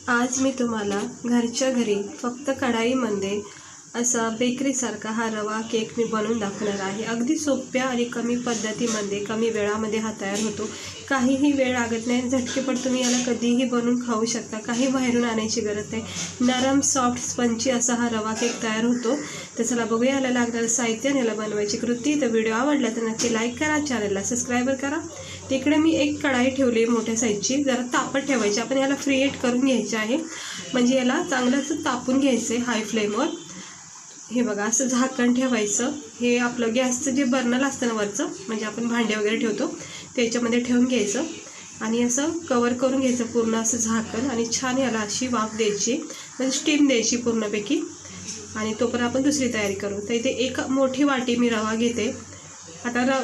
आज मी तुम्हाला घरच्या घरी फक्त कढाईमध्ये असा बेकरीसारखा हा रवा केक मी बनवून दाखवणार आहे। अगदी सोप्या आणि कमी पद्धतीमध्ये कमी वेळामध्ये हा तयार होतो। काहीही वेळ लागत नाही, झटकेपट तुम्ही याला कधीही बनवून खाऊ शकता। काही बाहेरून आणायची गरज नाही। नरम सॉफ्ट स्पंची असा हा रवा केक तयार होतो। तर चला बघूया याला लागणारं साहित्य आणि याला बनवायची कृती। तर व्हिडिओ आवडला तर नक्की लाईक करा, चॅनलला सबस्क्राईब करा। तिकडे मी एक कढाई ठेवली मोठ्या साईजची, जरा तापत ठेवायची। आपण याला फ्री हीट करून घ्यायचे आहे, म्हणजे याला चांगलं असं तापून घ्यायचं आहे हाय फ्लेमवर। हे बघा असं झाकण ठेवायचं। हे आपलं गॅसचं जे बर्नर असतं ना वरचं, म्हणजे आपण भांडे वगैरे ठेवतो त्याच्यामध्ये ठेवून घ्यायचं आणि असं कवर करून घ्यायचं पूर्ण असं झाकण। आणि छान याला अशी वाफ द्यायची, म्हणजे स्टीम द्यायची पूर्णपैकी। आणि तोपर्यंत आपण दुसरी तयारी करू। तर इथे एक मोठी वाटी मी रवा घेते। आता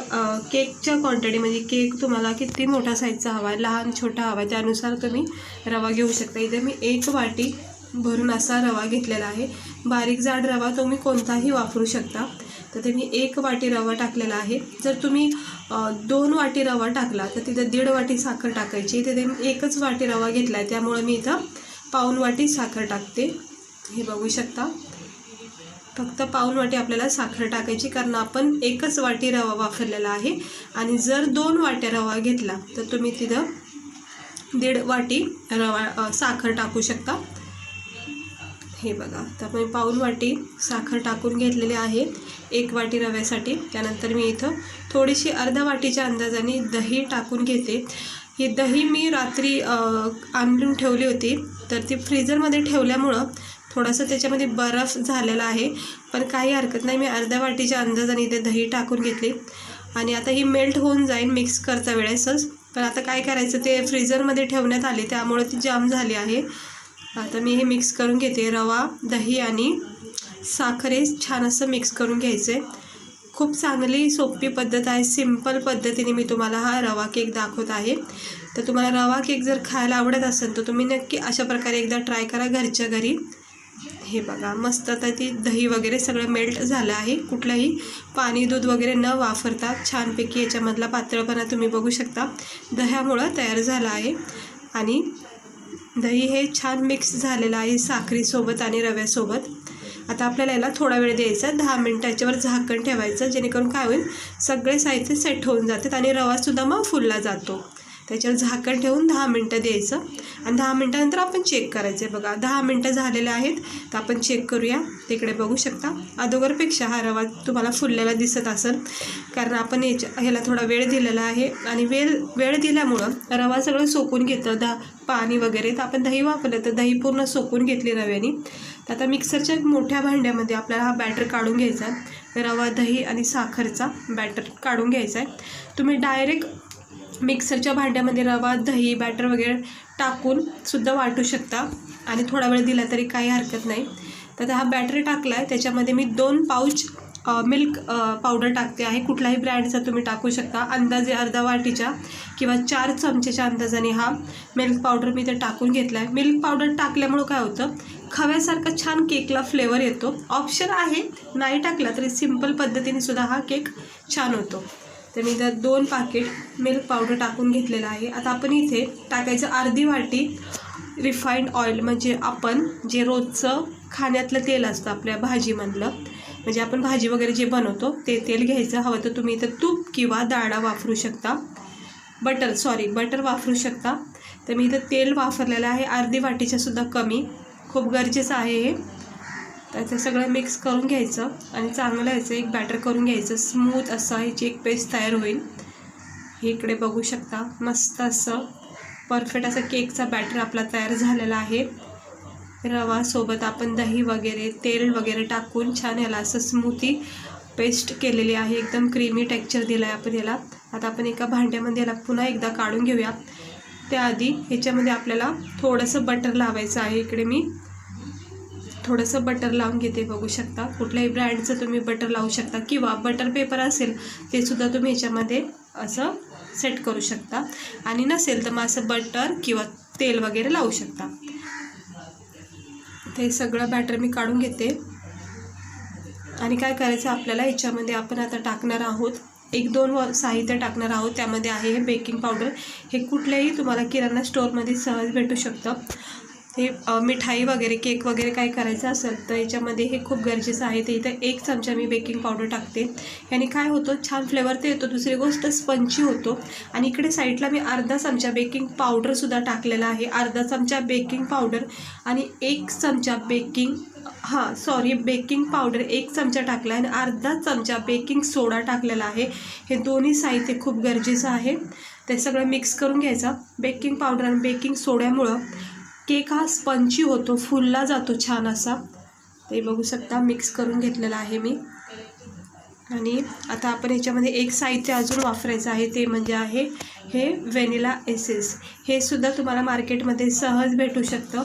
केकच्या क्वांटिटी म्हणजे केक तुम्हाला किती मोठा साईजचा हवा आहे, लहान छोटा हवा आहे, त्यानुसार तुम्ही रवा घेऊ शकता। इथे मी एक वाटी भरून असा रवा घेतलेला आहे। बारीक जाड रवा तुम्ही कोणताही वापरू शकता। तर ते मी एक वाटी रवा टाकलेला आहे। जर तुम्ही 2 वाटी रवा टाकला तर तिथे 1.5 वाटी साखर टाकायची। इथे मी एकच वाटी रवा घेतला आहे, त्यामुळे मी इथं पाऊण वाटी साखर टाकते। हे बघू शकता, फक्त पाऊण वाटी आपल्याला साखर टाकायची, कारण आपण एकच वाटी रवा वापरलेला आहे। आणि जर 2 वाट्या रवा घेतला तर तुम्ही तिथं 1.5 वाटी साखर टाकू शकता। हे बघा, तर मी पाऊण वाटी साखर टाकून घेतलेली आहे 1 वाटी रव्यासाठी। त्यानंतर मी इथं थोडीशी अर्धा वाटीच्या अंदाजाने दही टाकून घेते। ही दही मी रात्री आणून ठेवली होती, तर ती फ्रीजरमध्ये ठेवल्यामुळं थोडंसं त्याच्यामध्ये बर्फ झालेला आहे, पण काही हरकत नाही। मी अर्ध्या वाटीच्या अंदाजाने इथे दही टाकून घेतली आणि आता ही मेल्ट होऊन जाईल मिक्स करता वेळेसच। पण आता काय करायचं, ते फ्रीजरमध्ये ठेवण्यात आले त्यामुळे ती जाम झाली आहे। आता मी हे मिक्स करून घेते। रवा, दही आणि साखर हे छान असं मिक्स करून घ्यायचं आहे। खूप चांगली सोपी पद्धत आहे, सिंपल पद्धतीने मी तुम्हाला हा रवा केक दाखवत आहे। तर तुम्हाला रवा केक जर खायला आवडत असेल तर तुम्ही नक्की अशा प्रकारे एकदा ट्राय करा घरच्या घरी। हे बघा, मस्त आता ती दही वगैरे सगळं मेल्ट झालं आहे। कुठलंही पाणी दूध वगैरे न वापरता छानपैकी याच्यामधला पातळपणा तुम्ही बघू शकता दह्यामुळं तयार झाला आहे। आणि दही हे छान मिक्स झालेलं आहे साखरेसोबत आणि रव्यासोबत। आता आपल्याला याला थोडा वेळ द्यायचा, 10 मिनटं याच्यावर झाकण ठेवायचं, जेणेकरून काय होईल सगळे साहित्य सेट होऊन जातात आणि रवासुद्धा मग फुलला जातो। त्याच्यावर झाकण ठेवून 10 मिनटं द्यायचं आणि 10 मिनटानंतर आपण चेक करायचं आहे। बघा 10 मिनटं झालेले आहेत, तर आपण चेक करूया। तिकडे बघू शकता अगोदरपेक्षा हा रवा तुम्हाला फुललेला दिसत असेल, कारण आपण ह्याला थोडा वेळ दिलेला आहे। आणि वेळ दिल्यामुळं रवा सगळं सोकून घेतं पाणी वगैरे। तर आपण दही वापरलं तर दही पूर्ण सोकून घेतली रव्याने। तर आता मिक्सरच्या मोठ्या भांड्यामध्ये आपल्याला हा बॅटर काढून घ्यायचा आहे। रवा, दही आणि साखरचा बॅटर काढून घ्यायचा आहे। तुम्ही डायरेक्ट मिक्सरच्या भांड्यामध्ये रवा, दही, बॅटर वगैरे टाकून सुद्धा वाटू शकता आणि थोडा वेळ दिला तरी काही हरकत नाही। तर हा बॅटर टाकला आहे, त्याच्यामध्ये मी 2 पाऊच मिल्क पावडर टाकते आहे। कुठलाही ब्रँडचा तुम्ही टाकू शकता। अंदाजे अर्धा वाटीच्या किंवा 4 चमचेच्या अंदाजाने हा मिल्क पावडर मी ते टाकून घेतला आहे। मिल्क पावडर टाकल्यामुळं काय होतं, खव्यासारखा छान केकला फ्लेवर येतो। ऑप्शन आहे, नाही टाकला तरी सिंपल पद्धतीने सुद्धा हा केक छान होतो। तर मी इथं 2 पाकिट मिल्क पावडर टाकून घेतलेलं आहे। आता आपण इथे टाकायचं अर्धी वाटी रिफाईंड ऑइल, म्हणजे आपण जे रोजचं खाण्यातलं तेल असतं आपल्या भाजीमधलं, म्हणजे आपण भाजी वगैरे जे बनवतो ते तेल घ्यायचं। हवं तर तुम्ही इथं तूप किंवा डाळा वापरू शकता, बटर वापरू शकता। तर मी इथं तेल वापरलेलं आहे अर्धी वाटीच्या सुद्धा कमी, खूप गरजेचं आहे हे। तर ते सगळं मिक्स करून घ्यायचं आणि चांगलं याचं एक बॅटर करून घ्यायचं, स्मूथ असं ह्याची एक पेस्ट तयार होईल। हे इकडे बघू शकता, मस्त असं परफेक्ट असं केकचा बॅटर आपला तयार झालेला आहे। रवासोबत आपण दही वगैरे तेल वगैरे टाकून छान याला असं स्मूथी पेस्ट केलेली आहे, एकदम क्रीमी टेक्स्चर दिलं आहे आपण याला। आता आपण एका भांड्यामध्ये याला पुन्हा एकदा काढून घेऊया। त्याआधी ह्याच्यामध्ये आपल्याला थोडंसं बटर लावायचं आहे। इकडे मी थोडंसं बटर लावून घेते, बघू शकता। कुठल्याही ब्रँडचं तुम्ही बटर लावू शकता किंवा बटर पेपर असेल ते सुद्धा तुम्ही ह्याच्यामध्ये असं सेट करू शकता, आणि नसेल तर मग असं बटर किंवा तेल वगैरे लावू शकता। ते सगळं बॅटर मी काढून घेते आणि काय करायचं आपल्याला, ह्याच्यामध्ये आपण आता टाकणार आहोत 1-2 साहित्य टाकणार आहोत। त्यामध्ये आहे हे बेकिंग पावडर। हे कुठल्याही तुम्हाला किराणा स्टोअरमध्ये सहज भेटू शकतं। हे मिठाई वगैरे केक वगैरे काय करायचं असेल तर याच्यामध्ये हे खूप गरजेचं आहे. ते इथं 1 चमचा मी बेकिंग पावडर टाकते. याने काय होतं, छान फ्लेवर तर येतो, दुसरी गोष्ट स्पंची होतो. आणि इकडे साईडला मी अर्धा चमचा बेकिंग पावडरसुद्धा टाकलेला आहे. अर्धा चमचा बेकिंग पावडर आणि 1 चमचा बेकिंग पावडर 1 चमचा टाकला आणि अर्धा चमचा बेकिंग सोडा टाकलेला आहे. हे दोन्ही साहित्य खूप गरजेचं आहे. ते सगळं मिक्स करून घ्यायचं. बेकिंग पावडर आणि बेकिंग सोड्यामुळं केक हा स्पंची होतो, फुलला जातो छान असा. ते बघू शकता मिक्स करून घेतलेला आहे मी. आणि आता आपण ह्याच्यामध्ये एक साहित्य अजून वापरायचं आहे, ते म्हणजे आहे हे व्हॅनिला एसेन्स. हे सुद्धा तुम्हाला मार्केटमध्ये सहज भेटू शकतं.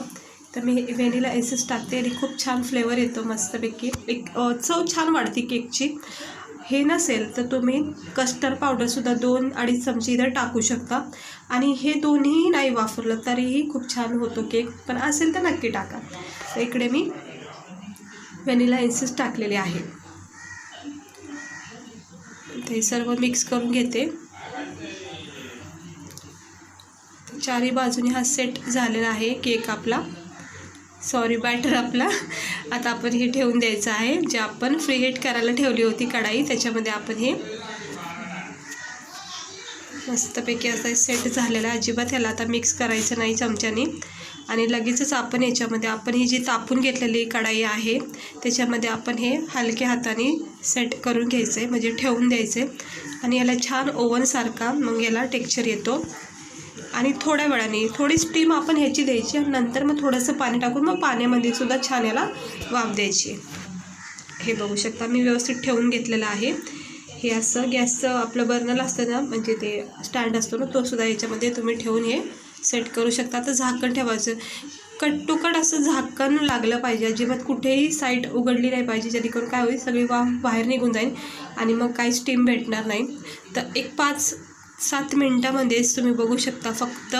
तर मी व्हॅनिला एसेन्स टाकते आणि खूप छान फ्लेवर येतो मस्तपैकी. एक चव छान वाढते केकची. हे नसेल तर तुम्ही कस्टर्ड पावडरसुद्धा 2-2.5 चमचे इथं टाकू शकता. आणि हे दोन्हीही नाही वापरलं तरीही खूप छान होतो केक, पण असेल तर नक्की टाका. तर इकडे मी व्हॅनिला एसेन्स टाकलेले आहे. ते सर्व मिक्स करून घेते. चारही बाजूने हा सेट झालेला आहे केक आपला, बॅटर आपला. आता आपण हे ठेवून द्यायचं आहे. जे आपण फ्री हीट करायला ठेवली होती कढाई, त्याच्यामध्ये आपण हे मस्तपैकी असं सेट झालेला. अजिबात ह्याला आता मिक्स करायचं नाही चमच्याने. आणि लगेचच आपण याच्यामध्ये आपण ही जी तापून घेतलेली कढाई आहे त्याच्यामध्ये आपण हे हलक्या हाताने सेट करून घ्यायचं आहे, म्हणजे ठेवून द्यायचं आहे. आणि याला छान ओव्हनसारखा मग याला टेक्स्चर येतो. आणि थोड्या वेळाने थोडी स्टीम आपण ह्याची द्यायची आणि नंतर मग थोडंसं पाणी टाकून मग पाण्यामध्ये सुद्धा छान याला वाफ द्यायची. हे बघू शकता मी व्यवस्थित ठेवून घेतलेलं आहे. हे असं गॅसचं आपलं बर्नर असतं ना, म्हणजे ते स्टँड असतो ना, तो सुद्धा याच्यामध्ये तुम्ही ठेवून हे सेट करू शकता. तर झाकण ठेवायचं, कट टू कट असं झाकण लागलं पाहिजे. अजिबात कुठेही साईड उघडली नाही पाहिजे, जेणेकरून काय होईल सगळी वाफ बाहेर निघून जाईल आणि मग काही स्टीम भेटणार नाही. तर एक 5-7 मिनटामध्येच तुम्ही बघू शकता फक्त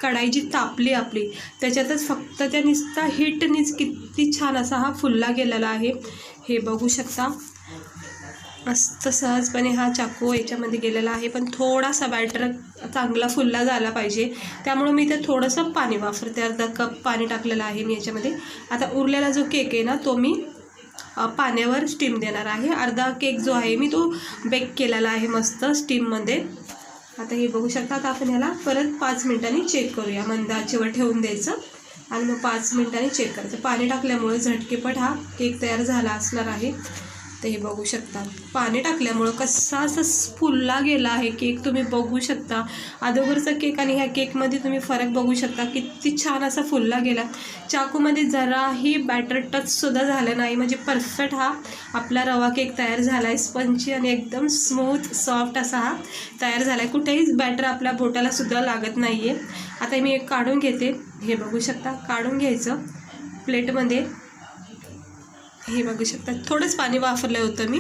कढाई जी तापली आपली त्याच्यातच फक्त त्या नुसता हीटनीच किती छान असा हा फुलला गेलेला आहे. हे बघू शकता मस्त सहजपणे हा चाकू याच्यामध्ये गेलेला आहे. पण थोडासा बॅटर चांगला फुलला झाला पाहिजे, त्यामुळे मी ते थोडंसं पाणी वापरते. अर्धा कप पाणी टाकलेलं आहे मी याच्यामध्ये. आता उरलेला जो केक आहे ना तो मी पाण्यावर स्टीम देणार आहे. अर्धा केक जो आहे मी तो बेक केलेला आहे मस्त स्टीममध्ये. आता हे बघू शकता. आता आपण ह्याला परत 5 मिनिटांनी चेक करूया. मंद आचेवर ठेवून द्यायचं आणि मग 5 मिनिटांनी चेक करायचं. पाणी टाकल्यामुळे झटकेपट हा केक तयार झाला असणार आहे. तर हे बघू शकता पाणी टाकल्यामुळं कसा असं फुलला गेला आहे केक, तुम्ही बघू शकता. अगोदरचा केक आणि ह्या केकमध्ये तुम्ही फरक बघू शकता, किती छान असा फुलला गेला. चाकूमध्ये जराही बॅटर टचसुद्धा झालं नाही, म्हणजे परफेक्ट हा आपला रवा केक तयार झाला आहे. स्पंची आणि एकदम स्मूथ सॉफ्ट असा हा तयार झाला आहे. कुठेही बॅटर आपल्या बोटालासुद्धा लागत नाही आहे. आता मी एक काढून घेते. हे बघू शकता काढून घ्यायचं प्लेटमध्ये. हे बघू शकता थोडंच पाणी वापरलं होतं मी.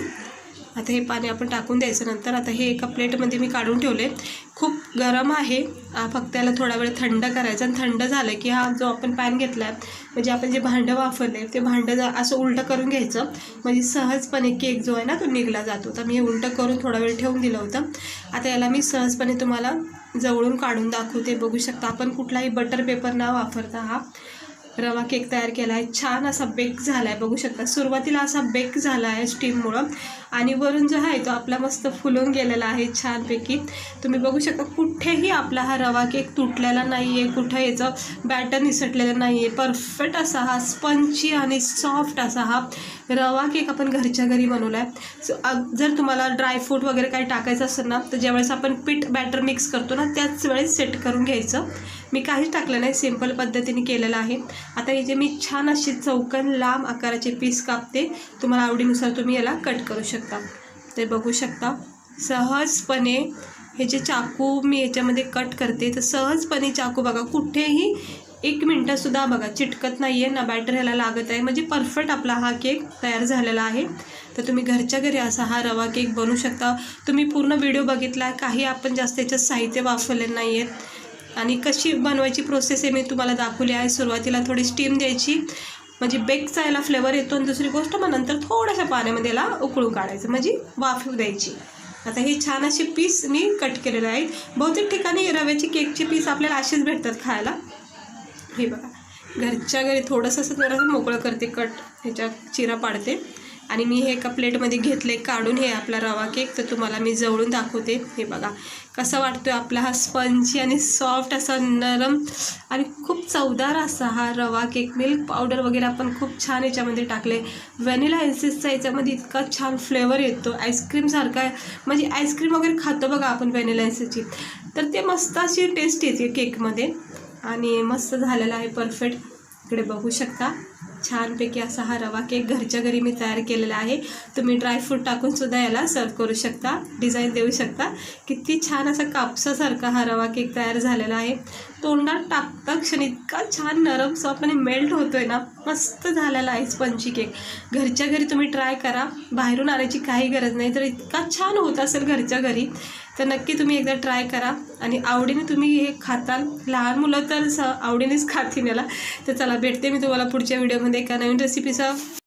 आता हे पाणी आपण टाकून द्यायचं नंतर. आता हे एका प्लेटमध्ये मी काढून ठेवले. खूप गरम आहे, फक्त याला थोडा वेळ थंड करायचं. आणि थंड झालं की हा जो आपण पॅन घेतला आहे, म्हणजे आपण जे भांडं वापरलं आहे ते भांडं असं उलटं करून घ्यायचं, म्हणजे सहजपणे केक जो आहे ना तो निघला जातो. तर मी हे उलटं करून थोडा वेळ ठेवून दिलं होतं. आता याला मी सहजपणे तुम्हाला जवळून काढून दाखवते. बघू शकता आपण कुठलाही बटर पेपर न वापरता हा रवा केक तयार केला आहे. छान असा बेक झाला आहे. बघू शकता सुरुवातीला असा बेक झाला आहे स्टीममुळं, आणि वरून जो आहे तो आपला मस्त फुलून गेलेला आहे छानपैकी. तुम्ही बघू शकता कुठेही आपला हा रवा केक तुटलेला नाही आहे, कुठं याचं बॅटर निसटलेलं नाही आहे. परफेक्ट असा हा स्पंची आणि सॉफ्ट असा हा रवा केक आपण घरच्या घरी बनवला आहे. जर तुम्हाला ड्रायफ्रूट वगैरे काही टाकायचं असेल ना, तर ज्यावेळेस आपण पीठ बॅटर मिक्स करतो ना त्याच वेळेस सेट करून घ्यायचं. मी काहीच टाकलं नाही, सिंपल पद्धतीने केलेलं आहे. आता हे जे मी छान अशी चौकन लांब आकाराचे पीस कापते, तुम्हाला आवडीनुसार तुम्ही याला कट करू शकता. ते बघू शकता सहजपणे हे जे चाकू मी याच्यामध्ये कट करते, तर सहजपणे चाकू बघा कुठेही 1 मिनटंसुद्धा बघा चिटकत नाही आहे ना, बॅटर ह्याला लागत आहे. म्हणजे परफेक्ट आपला हा केक तयार झालेला आहे. तर तुम्ही घरच्या घरी असा हा रवा केक बनवू शकता. तुम्ही पूर्ण व्हिडिओ बघितला, काही आपण जास्त याच्यात साहित्य वापरले नाही आहेत. आणि कशी बनवायची प्रोसेस आहे मी तुम्हाला दाखवली आहे. सुरुवातीला थोडी स्टीम द्यायची, म्हणजे बेकचा याला फ्लेवर येतो. आणि दुसरी गोष्ट मग नंतर थोड्याशा पाण्यामध्ये याला उकळून काढायचं, म्हणजे वाफ द्यायची. आता हे छान असे पीस मी कट केलेले आहेत. बहुतेक ठिकाणी रव्याचे केकचे पीस आपल्याला असेच भेटतात खायला. हे बघा घरच्या घरी थोडंसं मोकळं करते, कट ह्याच्या चिरा पाडते आणि मी हे एका प्लेटमध्ये घेतले काढून हे आपला रवा केक. तर तुम्हाला मी जवळून दाखवते. हे बघा कसा वाटतोय आपला हा स्पंजी आणि सॉफ्ट असा नरम आणि खूप चवदार असा हा रवा केक. मिल्क पावडर वगैरे आपण खूप छान याच्यामध्ये टाकले. व्हॅनिला एसेन्सचा याच्यामध्ये इतका छान फ्लेवर येतो, आईस्क्रीमसारखा आहे. म्हणजे आईस्क्रीम वगैरे खातो बघा आपण व्हॅनिला एसेन्सची, तर ते मस्त अशी टेस्ट येते केकमध्ये आणि मस्त झालेला आहे परफेक्ट. इकडे बघू शकता छानपैकी असा हा रवा केक घरच्या घरी मी तयार केलेला आहे. तुम्ही ड्रायफ्रूट टाकून सुद्धा याला सर्व करू शकता, डिझाईन देऊ शकता. किती छान असा कापसासारखा हा रवा केक तयार झालेला आहे. तोंडात टाकता क्षणी इतका छान नरम सॉफ्ट आणि मेल्ट होतोय ना, मस्त झालेला आहे स्पंजी केक. घरच्या घरी तुम्ही ट्राय करा, बाहेरून आणायची काही गरज नाही. तर इतका छान होत असेल घरच्या घरी तर नक्की तुम्ही एकदा ट्राय करा आणि आवडीने तुम्ही हे खाताल. लहान मुलं तर आवडीनेच खातील याला. तर चला भेटते मी तुम्हाला पुढच्या व्हिडिओमध्ये एका नवीन रेसिपीसह.